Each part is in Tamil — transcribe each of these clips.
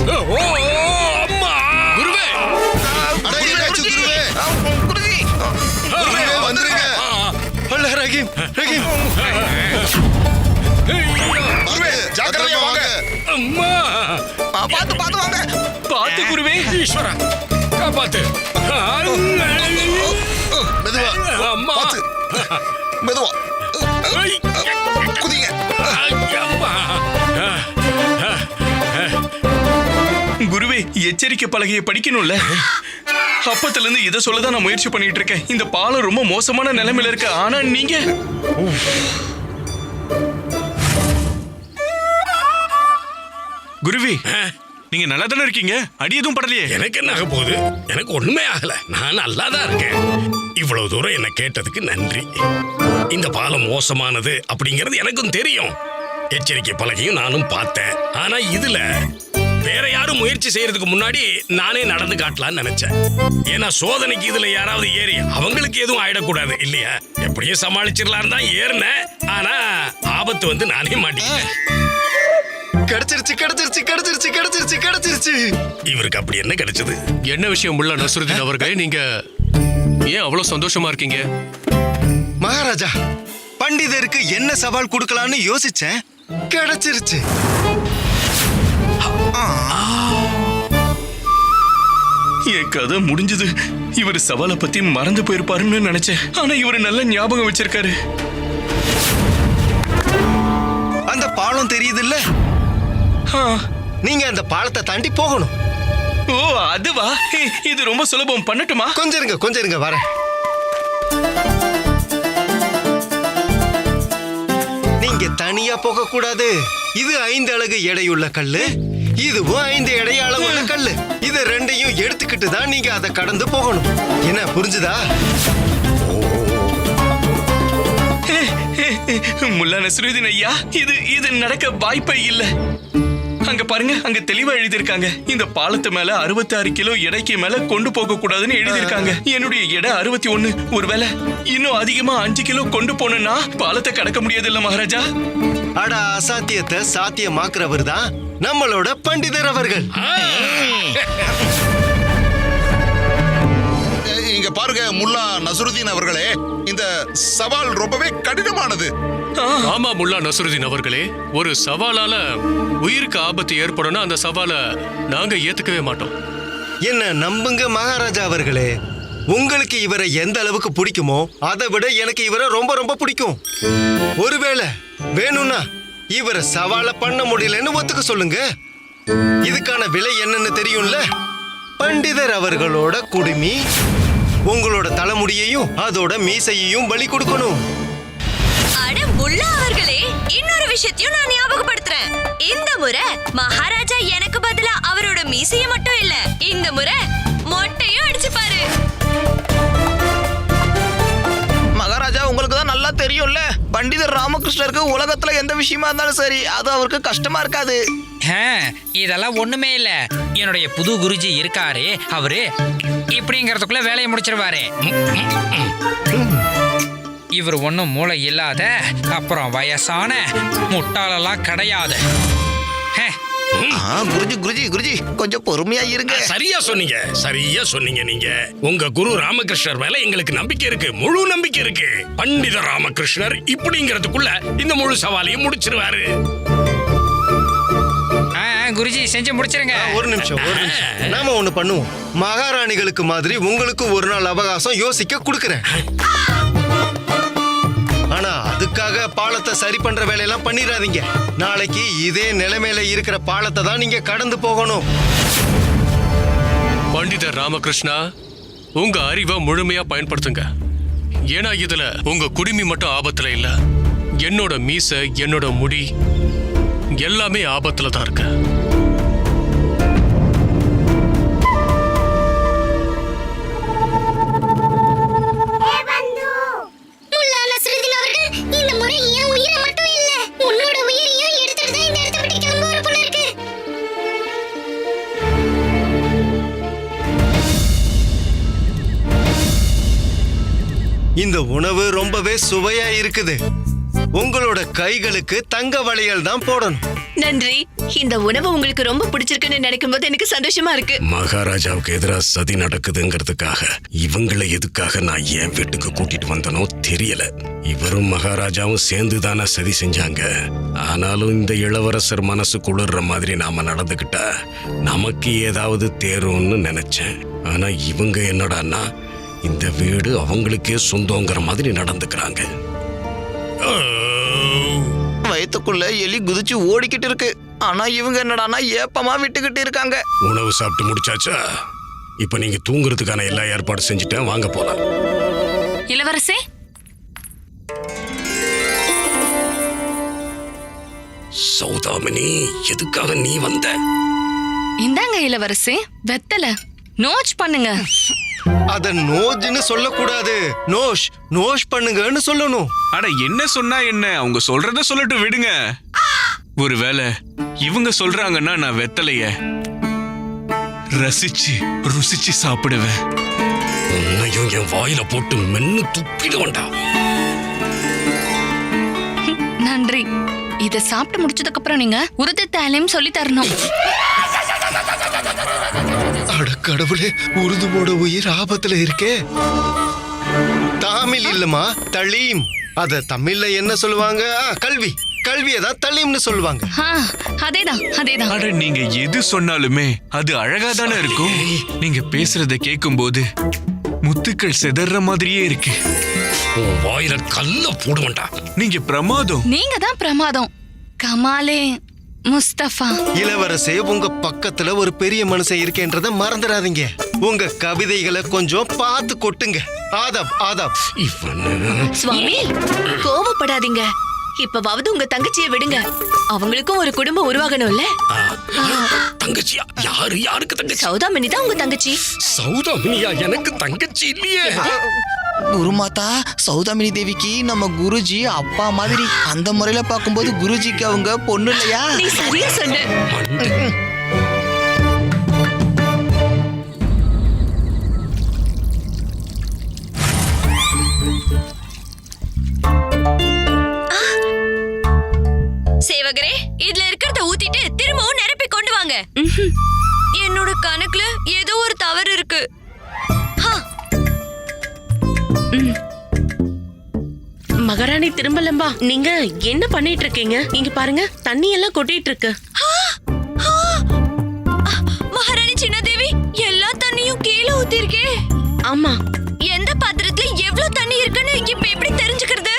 அம்மா குருவே குருவே வந்துருங்க. ரஹீம் ரஹீம் ஜாக்கிரதையா வாங்க. அம்மா பாத்து பாத்து வாங்க. பாத்து குருவே. ஈஸ்வரா காப்பாத்து. மெதுவா அம்மா பாத்து. மெதுவா குதிங்க. அம்மா குருவே, எச்சரிக்கை பலகையை படிக்கணும்ல. அப்பத்துல இருந்து இதை சொல்லதான் நான் முயற்சி பண்ணிட்டு இருக்கேன். இந்த பாலம் ரொம்ப மோசமான நிலைமையில இருக்கு. ஆனா நீங்க குருவி, நீங்க நல்லா தானே இருக்கீங்க? அடி எதுவும் படலையே? எனக்கு என்ன ஆக போகுது? எனக்கு ஒண்ணுமே ஆகல. நான் நல்லா தான் இருக்கேன். இவ்வளவு தூரம் என்ன கேட்டதுக்கு நன்றி. இந்த பாலம் மோசமானது அப்படிங்கிறது எனக்கும் தெரியும். எச்சரிக்கை பலகையும் நானும் பார்த்தேன். ஆனா இதுல வேற யாரும் முயற்சி செய்யறதுக்கு முன்னாடி நானே நடந்து காட்டலாம்னு நினைச்சேன். ஏன்னா சோதனைக்கு இதுல யாராவது ஏறி அவங்களுக்கு எதுவும் ஆயிடக்கூடாது இல்லையா? எப்படியும் சமாளிச்சிடலாம் தான் ஏறினேன். ஆனா ஆபத்து வந்து நானே மாட்டிக்கிட்டேன். கிடைச்சிருச்சு கிடைச்சிருச்சு கிடைச்சிருச்சு கிடைச்சிருச்சு கிடைச்சிருச்சு. இவருக்கு அப்படி என்ன கிடைச்சது? என்ன விஷயம் முல்லா நஸ்ருதீன் அவர்களே, நீங்க ஏன் அவ்வளவு சந்தோஷமா இருக்கீங்க? மகாராஜா, பண்டிதருக்கு என்ன சவால் கொடுக்கலாம்னு யோசிச்சேன். கிடைச்சிருச்சு. என் கதை முடிஞ்சது. இவர் சவாலை பத்தி மறந்து போயிருப்பாருன்னு நினைச்சேன். ஆனா இவரு நல்ல ஞாபகம் வச்சிருக்காரு. அந்த பாலம் தெரியுதுல்ல? நீங்க அந்த பாலத்தை தாண்டி போகணும். ஓ அதுவா? இது ரொம்ப சுலபம். பண்ணட்டுமா? கொஞ்சம் இருங்க கொஞ்சம் இருங்க, வரேன். நீங்க தனியா போக கூடாது. இது 5 அலகு எடையுள்ள கல்லு, இதுவும் 5 எடை அளவுள்ள கல்லு. இது ரெண்டையும் எடுத்துக்கிட்டு தான் நீங்க அதை கடந்து போகணும். என்ன புரிஞ்சுதா? முல்லா நஸ்ருதீன் ஐயா, இது நடக்க வாய்ப்பே இல்ல. அங்க பாருங்க, அங்க தெளிவா எழுதியிருக்காங்க. இந்த பாலத்து மேல 66 கிலோ எடைக்கு மேல கொண்டு போக கூடாதுன்னு எழுதியிருக்காங்க. என்னுடைய எடை 61. ஒருவேளை இன்னும் அதிகமா 5 கிலோ கொண்டு போனா பாலத்தை கடக்க முடியாது இல்ல மகாராஜா? அட, அசாத்தியத்தை சாத்தியமாக்குறவர் தான் நம்மளோட பண்டிதர் அவர்கள். இங்க பாருங்க முல்லா நஸ்ருதீன் அவர்களே, இந்த சவால் ரொம்பவே கடினமானது. ஆமா முல்லா நஸ்ருதீன் அவர்களே, ஒரு சவாலால உயிருக்கு ஆபத்து ஏற்படும் அந்த சவாலை நாங்க ஏத்துக்கவே மாட்டோம். என்ன நம்புங்க மகாராஜா அவர்களே, உங்களுக்கு இவரை எந்த அளவுக்கு பிடிக்குமோ அதை விட எனக்கு இவரை ரொம்ப ரொம்ப பிடிக்கும். ஒருவேளை வேணும்னா இவரை சவாலை பண்ண முடியலன்னு ஒத்துக்க சொல்லுங்க. இதுக்கான விலை என்னன்னு தெரியும்ல? பண்டிதர் அவர்களோட குடுமி, உங்களோட தலைமுடியையும் அதோட மீசையையும் பலி கொடுக்கணும். அட முல்லா அவர்களே, இன்னொரு விஷயத்தையும் நான் ஞாபகப்படுத்துறேன். இந்த முறை மகாராஜா எனக்கு பதிலா அவரோட மீசையை மட்டும் இல்ல, இந்த முறை மொட்டையும் அடிச்சுப்பாரு. மகாராஜா, உங்களுக்கு தான் நல்லா தெரியும்ல, பண்டிதர் ராமகிருஷ்ணருக்கு உலகத்துல எந்த விஷயமா இருந்தாலும் சரி அது அவருக்கு கஷ்டமா இருக்காது. இதெல்லாம் ஒண்ணுமே இல்ல. என்னுடைய புது குருஜி இருக்காரு, அவரு இப்படிங்கிறதுக்குள்ள வேலையை முடிச்சிருவாரு. இவர் ஒன்னும் மூளை இல்லாத, அப்புறம் வயசான முட்டாளெல்லாம் கிடையாது. குருஜி குருஜி குருஜி கொஞ்சம் பொறுமையா இருங்க. சரியா சொன்னீங்க. நீங்க உங்க குரு ராமகிருஷ்ணர் மேல எங்களுக்கு நம்பிக்கை இருக்கு, முழு நம்பிக்கை இருக்கு. பண்டித ராமகிருஷ்ணர் இப்படிங்கிறதுக்குள்ள இந்த முழு சவாலையும் முடிச்சிருவாரு. குருஜி செஞ்சு முடிச்சிருங்க. ஒரு நிமிஷம். நாம ஒண்ணு பண்ணுவோம். மகாராணிகளுக்கு மாதிரி உங்களுக்கு ஒரு நாள் அவகாசம் யோசிக்க கொடுக்கிறேன். ஆனா அதுக்காக பாலத்தை சரி பண்ற வேலையெல்லாம் பண்ணிடாதீங்க. நாளைக்கு இதே நிலைமையில இருக்கிற பாலத்தை தான் நீங்க கடந்து போகணும். பண்டிதர் ராமகிருஷ்ணா, உங்க அறிவை முழுமையா பயன்படுத்துங்க. ஏன்னா இதுல உங்க குடுமி மட்டும் ஆபத்துல இல்ல, என்னோட மீசை, என்னோட முடி எல்லாமே ஆபத்துல தான் இருக்கு. இந்த உணவு ரொம்பவே சுவையா இருக்குது. உங்களோட கைகளுக்கு தங்க வளையல் தான் போடணும். நன்றி. இந்த உணவு உங்களுக்கு ரொம்ப பிடிச்சிருக்குன்னு நினைக்கும் போது எனக்கு சந்தோஷமா இருக்கு. மகாராஜாவுக்கு எதிராக சதி நடக்குதுங்கிறதுக்காக இவங்களை எதுக்காக நான் என் வீட்டுக்கு கூட்டிட்டு வந்தனோ தெரியல. இவரும் மகாராஜாவும் சேர்ந்து தானே சதி செஞ்சாங்க. ஆனாலும் இந்த இளவரசர் மனசு குளிர்ற மாதிரி நாம நடந்துக்கிட்டா நமக்கு ஏதாவது தேரும்னு நினைச்சேன். ஆனா இவங்க என்னடான்னா இந்த வீடு அவங்களுக்கே சொந்தங்கிற மாதிரி நடந்துக்கிறாங்க. வயித்துக்குள்ள எலி குதிச்சு ஓடிக்கிட்டு இருக்கு. ஆனா இவங்க என்னடானா ஏப்பமா விட்டுக்கிட்டு இருக்காங்க. உணவு சாப்பிட்டு முடிச்சாச்சா? இப்ப நீங்க தூங்குறதுக்கான எல்லா ஏற்பாடு செஞ்சுட்டேன், வாங்க போலாம். இளவரசே, சௌதாமினி, எதுக்காக நீ வந்த? இந்தாங்க இளவரசே, வெத்தல நோச் பண்ணுங்க. அத நோஜ்னு சொல்லக்கூடாது, நோஷ் நோஷ் பண்ணுங்கன்னு சொல்லணும். அட என்ன சொன்னா என்ன, அவங்க சொல்றத சொல்லட்டு விடுங்க. ஒருவேளை இவங்க சொல்றாங்கன்னா நான் வெத்தலைய ரசிச்சு ருசிச்சு சாப்பிடுவேன். உன்னையும் என் வாயில போட்டு மென்னு துப்பிடுவேன்டா. நன்றி. இத சாப்பிட்டு முடிச்சதுக்கு அப்புறம் நீங்க உருது தாலையும் சொல்லி தரணும். அட கடவுளே, உருதுவோட உயிர் ஆபத்துல இருக்கே. தமிழ் இல்லமா, தலீம். அத தமிழ்ல என்ன சொல்லுவாங்க? கல்வி. கல்வியதான் தலீம்னு சொல்லுவாங்க. அதேதான். அட நீங்க எது சொன்னாலுமே அது அழகா தானே இருக்கும். நீங்க பேசுறத கேட்கும் போது முத்துக்கள் செதற மாதிரியே இருக்கு. உன் வாயில கல்ல போடுவேன்டா. நீங்க பிரமாதம். நீங்க தான் பிரமாதம். கமாலே முஸ்தபா. இளவரசே, உங்க பக்கத்துல ஒரு பெரிய மனுஷன் இருக்கேன்றத மறந்துடாதீங்க. உங்க கவிதைகளை கொஞ்சம் பார்த்து கொட்டுங்க. ஆதாப் ஆதாப். சுவாமி, கோபப்படாதீங்க. இப்பவாவது உங்க தங்கச்சியை விடுங்க. அவங்களுக்கும் ஒரு குடும்பம் உருவாகணும்ல. தங்கச்சியா? யாருக்கு தங்கச்சி? சௌதாமினி தான் உங்க தங்கச்சி. சௌதாமினியா? எனக்கு தங்கச்சி இல்லையே. குருமாதா, சௌதாமினி தேவிக்கு நம்ம குருஜி அப்பா மாதிரி. அந்த முறையில பார்க்கும்போது குருஜிக்கு அவங்க பொண்ணு இல்லையா? நீ சரியா சொன்ன. சேவகரே, இதுல இருக்கிறத ஊத்திட்டு திரும்பவும் நிரப்பி கொண்டு வாங்க. என்னோட கணக்குல ஏதோ ஒரு தவறு இருக்கு. மகாராணி திரும்பலம்பா, நீங்க என்ன பண்ணிட்டு இருக்கீங்க? இங்க பாருங்க, தண்ணி எல்லாம் கொட்டிட்டு இருக்கு. மகாராணி சின்னதேவி, எல்லா தண்ணியும் கீழே ஊத்திருக்கே. ஆமா. எந்த பாத்திரத்துல எவ்வளவு தண்ணி இருக்குன்னு இப்ப எப்படி தெரிஞ்சுக்கிறது?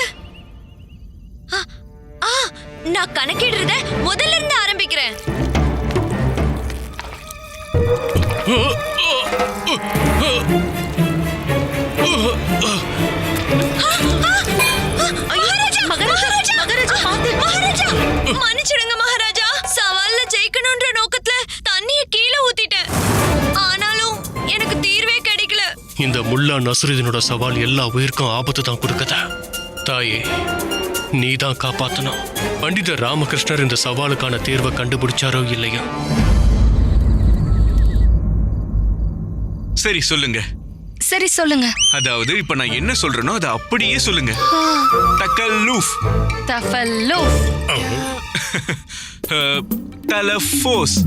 நான் கணக்கிடுறத முதல்ல இருந்து ஆரம்பிக்கிறேன். மன்னிச்சிடுங்க மகாராஜா. சவால்ல ஜெயிக்கணும்ன்ற நோக்கத்துல தண்ணிய கீழே ஊத்திட்டேன். ஆனாலும் எனக்கு தீர்வே கிடைக்கல. இந்த முல்லா நசுருதீனோட சவால் எல்லா உயிருக்கும் ஆபத்து தான் கொடுக்குது. தாயே, நீ தான் காப்பாத்தணும். பண்டிதர் ராமகிருஷ்ணர் இந்த சவாலுக்கான தீர்வை கண்டுபிடிச்சாரோ இல்லையா? சரி சொல்லுங்க. சரி சொல்லுங்க. அதாவது இப்ப நான் என்ன சொல்றேனோ அதை அப்படியே சொல்லுங்க. தக்கல்லூஃப், தஃபல்லூஃப், தலஃபோஸ்,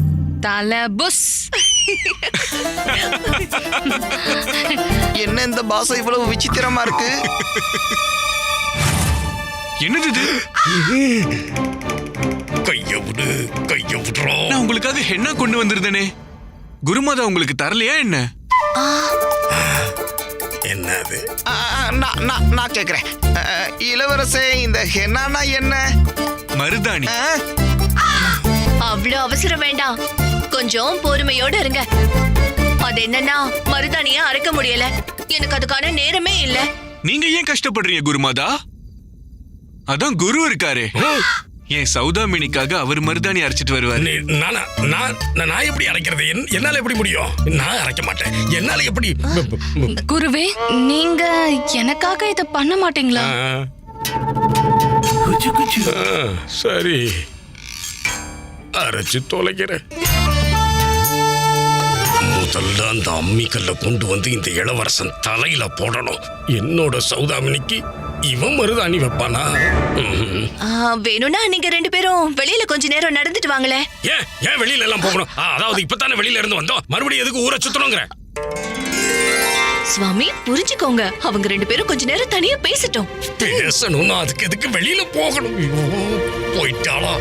தலபுஸ். என்ன இந்த பாஷை இவ்வளவு விசித்திரமா இருக்கு? என்னது இது? கைய விடுறோம். நான் உங்களுக்காக ஹென்னா கொண்டு வந்திருந்தேனே. குருமாதா உங்களுக்கு தரலையா என்ன? என்னது? நான் கேக்குறேன். இளவரசே, இந்த ஹென்னானா என்ன? மருதாணி. அவ்வளவு அவசரம் வேண்டாம். கொஞ்சம் பொறுமையோட இருங்க. அது என்னன்னா, மருதாணிய அரைக்க முடியல. எனக்கு அதுக்கான நேரமே இல்ல. நீங்க ஏன் கஷ்டப்படுறீங்க குருமாதா? அதான் குரு இருக்காரு. என் சௌதாமினிக்காக அவர் மருதாணி அரைச்சிட்டு வருவாரு. நான் எப்படி அரைக்கிறது? என்னால எப்படி முடியும்? நான் அரைக்க மாட்டேன். என்னால எப்படி? குருவே, நீங்க எனக்காக இத பண்ண மாட்டீங்களா? சரி, அரைச்சு தொலைக்கிறேன். முதல்ல அந்த அம்மிக்கல்ல கொண்டு வந்து இந்த இளவரசன் தலையில போடணும். என்னோட சௌதாமினிக்கு இவன் மருதாணி வைப்பானா? வேணும்னா நீங்க 2 பேரும் வெளியில கொஞ்ச நேரம் நடந்துட்டு வாங்களே. ஏன் வெளியில எல்லாம் போகணும்? அதாவது இப்பதானே வெளியில இருந்து வந்தோம், மறுபடியும் எதுக்கு ஊரை சுத்தணுங்கிற? சுவாமி புரிஞ்சுக்கோங்க, அவங்க 2 பேரும் கொஞ்ச நேரம் தனியா பேசட்டும். பேசணும்னா அதுக்கு எதுக்கு வெளியில போகணும்? போயிட்டாளா?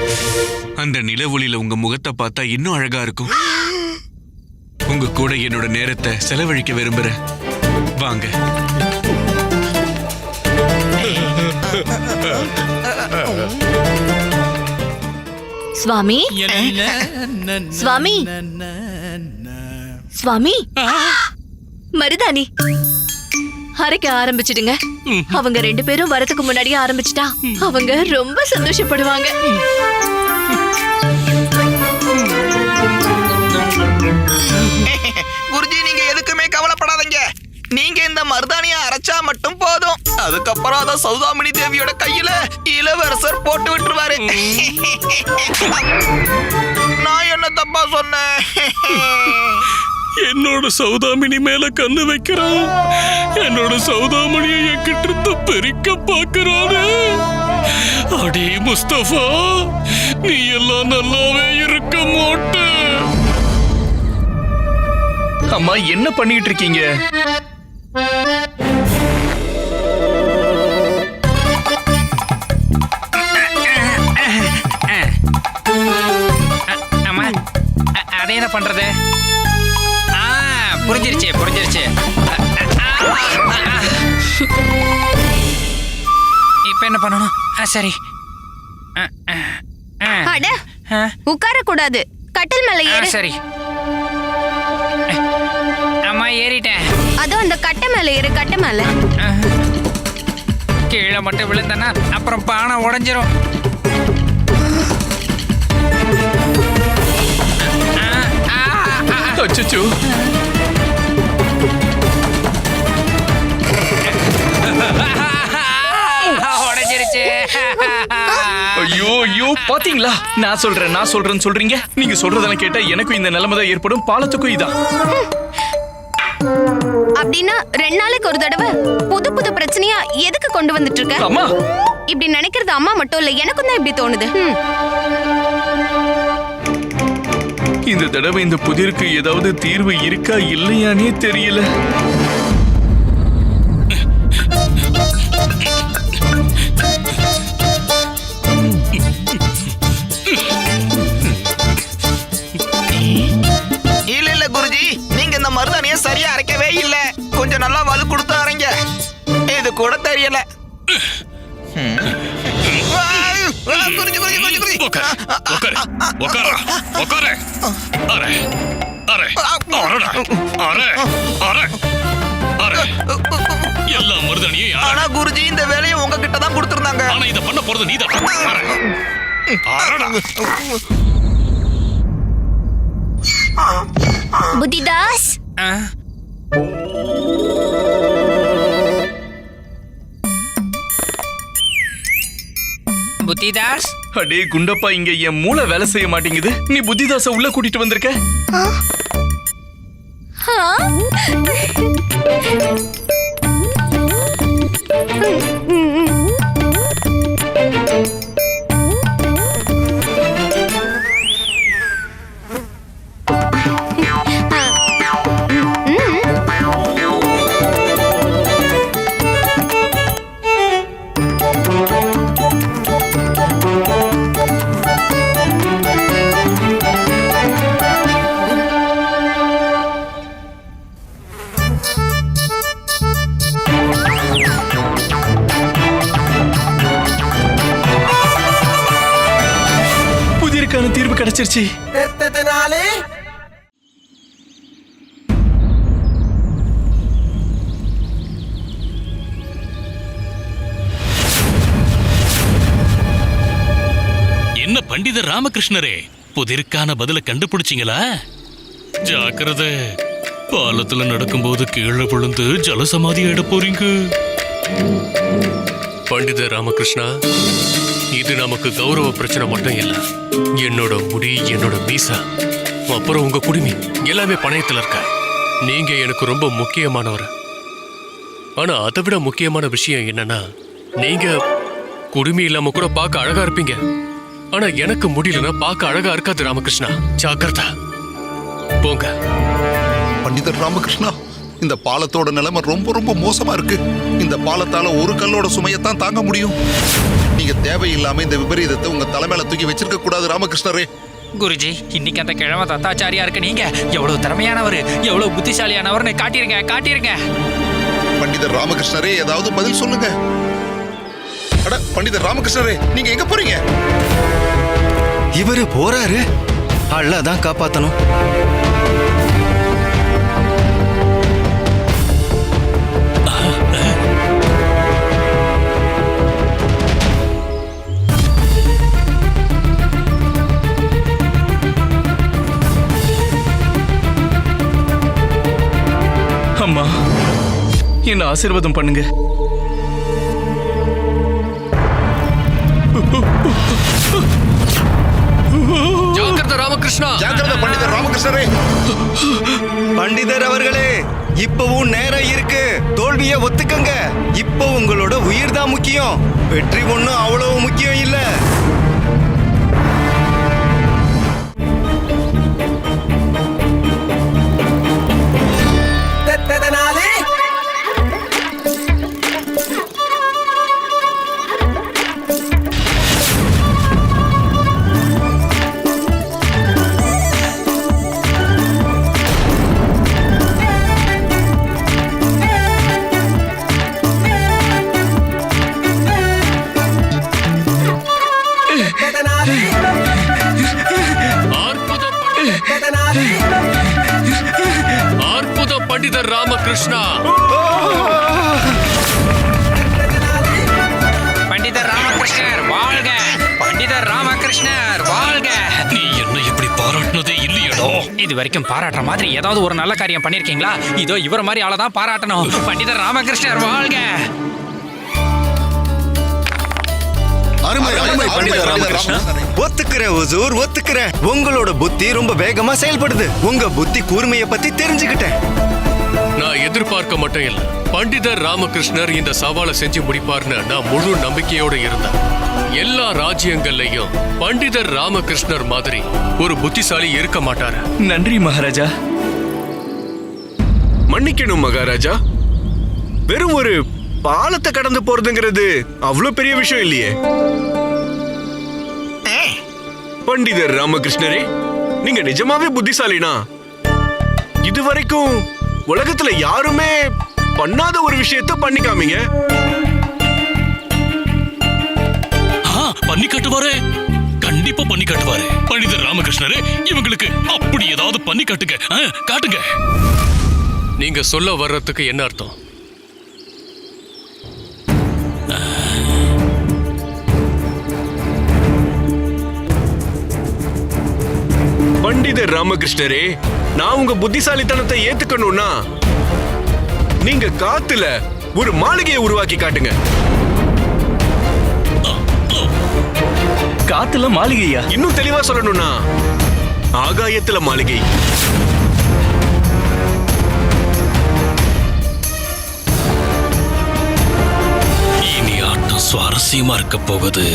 அந்த நிலவொளியில உங்க முகத்தை பார்த்தா இன்னும் அழகா இருக்கும். உங்க கூட என்னோட நேரத்தை செலவழிக்க விரும்புறேன். வாங்க. சுவாமி சுவாமி சுவாமி மருதாணி அரைக்க ஆரம்பிச்சிடுங்க. அவங்க 2 பேரும் வரதுக்கு முன்னாடியே ஆரம்பிச்சிட்டா அவங்க ரொம்ப சந்தோஷப்படுவாங்க. குருஜி, நீங்க எதுக்குமே கவலைப்படாதீங்க. நீங்க இந்த மருதாணியை அரைச்சா மட்டும் போதும். அதுக்கப்புறம் அத சௌதாமினி தேவியோட கையில இளவரசர் போட்டு விட்டுருவாரு. நான் என்ன தப்பா சொன்னேன்? என்னோட சௌதாமினி மேல கண்ணு வைக்கிறான். என்னோட சௌதாமணியை என்கிட்ட இருந்து பெருக்க பாக்குறானு. அடே முஸ்தபா, நீ எல்லாம் நல்லாவே இருக்க மாட்ட. அம்மா, என்ன பண்ணிட்டு இருக்கீங்க? அம்மா, அதை என்ன பண்றது? புரிஞ்சிருச்சு. இப்ப என்ன பண்ணணும்? சரி. அட உட்கார கூடாது, கட்டில் மேல ஏறு. சரி. அம்மா, ஏறிட்டேன். அதோ அந்த கட்டை மேல ஏறு, கட்டை மேல. கீழே மட்டும் விழுந்தனா அப்புறம் பானை உடைஞ்சிரும். அச்சச்சோ. உடைஞ்சிருச்சு. ஐயோ, பாத்தீங்களா? நான் சொல்றேன்னு சொல்றீங்க. நீங்க சொல்றதெல்லாம் கேட்டா எனக்கும் இந்த நிலைமை தான் ஏற்படும். பாலத்துக்கும் இதான். அப்படின்னா 2 நாளைக்கு ஒரு தடவை புது பிரச்சனையா எதுக்கு கொண்டு வந்துட்டு இருக்க? அம்மா, இப்படி நினைக்கிறது அம்மா மட்டும் இல்ல, எனக்கும் தான் இப்படி தோணுது. இந்த தடவை இந்த புதிருக்கு ஏதாவது தீர்வு இருக்கா இல்லையானே தெரியல. இல்ல குருஜி, நீங்க இந்த மருதாணியை சரியா அரைக்கவே இல்ல. கொஞ்சம் நல்லா வலு கொடுத்து அரைங்க. இது கூட தெரியல. எல்லா மருதாணியும் ஆனா குருஜி, இந்த வேலையை உங்ககிட்ட தான் கொடுத்திருந்தாங்க. ஆனா இத பண்ண போறது நீதான். புத்திதாஸ், புத்திதாஸ். அடே குண்டப்பா, இங்க என் மூளை வேலை செய்ய மாட்டேங்குது. நீ புத்திதாச உள்ள கூட்டிட்டு வந்திருக்க. தீர்வு கிடைச்சிருச்சு. என்ன பண்டிதர் ராமகிருஷ்ணரே, புதிருக்கான பதில கண்டுபிடிச்சிங்களா? ஜாக்கிரதை, பாலத்துல நடக்கும்போது கீழே விழுந்து ஜலசமாதி ஆயிட போறீங்க. பண்டிதர் ராமகிருஷ்ணா, இது நமக்கு கௌரவ பிரச்சனை மட்டும் இல்ல. என்னோட முடி, என்னோட மீசா, அப்புறம் உங்க குடுமி எல்லாமே பணயத்துல இருக்க. நீங்க எனக்கு ரொம்ப முக்கியமானவர். ஆனா அதை விட முக்கியமான விஷயம் என்னன்னா, நீங்க குடுமி இல்லாம கூட பார்க்க அழகா இருப்பீங்க. ஆனா எனக்கு முடியலன்னா பார்க்க அழகா இருக்காது ராமகிருஷ்ணா. ஜாக்கிரதா. போங்க. பண்டிதர் ராமகிருஷ்ணா, இந்த பாலத்தோட நிலைமை ரொம்ப ரொம்ப மோசமா இருக்கு. இந்த பாலத்தால ஒரு கல்லோட சுமையத்தான் தாங்க முடியும். நீங்க தேவையில்லாம இந்த விபரீதத்தை உங்க தலைமையில தூக்கி வச்சிருக்க கூடாது ராமகிருஷ்ணரே. குருஜி, இன்னைக்கு அந்த கிழமை தத்தாச்சாரியா இருக்க நீங்க எவ்வளவு திறமையானவர், எவ்வளவு புத்திசாலியானவர்னு காட்டிருங்க. பண்டிதர் ராமகிருஷ்ணரே, ஏதாவது பதில் சொல்லுங்க. அட பண்டிதர் ராமகிருஷ்ணரே, நீங்க எங்க போறீங்க? இவரு போறாரு. அல்லாஹ் தான் காப்பாத்தணும். அம்மா, என்ன ஆசீர்வாதம் பண்ணுங்க. ஜாக்கிரதா ராமகிருஷ்ணா. ஜாக்கிரதை பண்டிதர் ராமகிருஷ்ணரே. பண்டிதர் அவர்களே, இப்பவும் நேரம் இருக்கு. தோல்வியை ஒத்துக்கங்க. இப்போ உங்களோட உயிர் தான் முக்கியம். வெற்றி ஒண்ணும் அவ்வளவு முக்கியம் இல்ல. அற்புதம் பண்டிதர் ராமகிருஷ்ணா. பண்டிதர் ராமகிருஷ்ணர் வாழ்க! பண்டிதர் ராமகிருஷ்ணர் வாழ்க! நீ என்ன இப்படி பாராட்டினதே இல்லையடோ. இது வரைக்கும் பாராட்டுற மாதிரி ஏதாவது ஒரு நல்ல காரியம் பண்ணிருக்கீங்களா? இதோ இவர் மாதிரி ஆளதான் பாராட்டணும். பண்டிதர் ராமகிருஷ்ணர் வாழ்க! அருமை அருமை பண்டிதர் ராமகிருஷ்ணா. ஒத்துக்கிறேன் ஹுசூர், ஒத்துக்கிறேன். உங்களோட புத்தி ரொம்ப வேகமா செயல்படுது. உங்க புத்தி கூர்மையை பத்தி தெரிஞ்சுக்கிட்டேன். நான் எதிர்பார்க்க மட்டும் இல்ல, பண்டிதர் ராமகிருஷ்ணர் இந்த சவாலை செஞ்சு முடிப்பார்னு நான் முழு நம்பிக்கையோட இருந்தேன். எல்லா ராஜ்யங்கள்லயும் பண்டிதர் ராமகிருஷ்ணர் மாதிரி ஒரு புத்திசாலி இருக்க மாட்டாரு. நன்றி மகாராஜா. மன்னிக்கணும் மகாராஜா, வெறும் ஒரு பாலத்தை கடந்து போறதுங்கிறது அவ்வளவு பெரிய விஷயம் இல்லையே. பண்டிதர் ராமகிருஷ்ணரே, நீங்க நிஜமாவே புத்திசாலினா? இதுவரைக்கும் உலகத்துல யாருமே பண்ணாத ஒரு விஷயத்த பண்ணி காமிங்க. பண்ணி காட்டுவாரு, கண்டிப்பா பண்ணி காட்டுவாரு. பண்டிதர் ராமகிருஷ்ணரே, இவங்களுக்கு அப்படி ஏதாவது பண்ணி காட்டுங்க, காட்டுங்க. நீங்க சொல்ல வர்றதுக்கு என்ன அர்த்தம்? பண்டிதர் ராமகிருஷ்ணரே, நான் உங்க புத்திசாலித்தனத்தை ஏத்துக்கணும்னா நீங்க காத்துல ஒரு மாளிகையை உருவாக்கி காட்டுங்க. காத்துல மாளிகையா? இன்னும் தெளிவா சொல்லணும்னா ஆகாயத்துல மாளிகை. இனி ஆட்டம் சுவாரஸ்யமா இருக்க போகுது.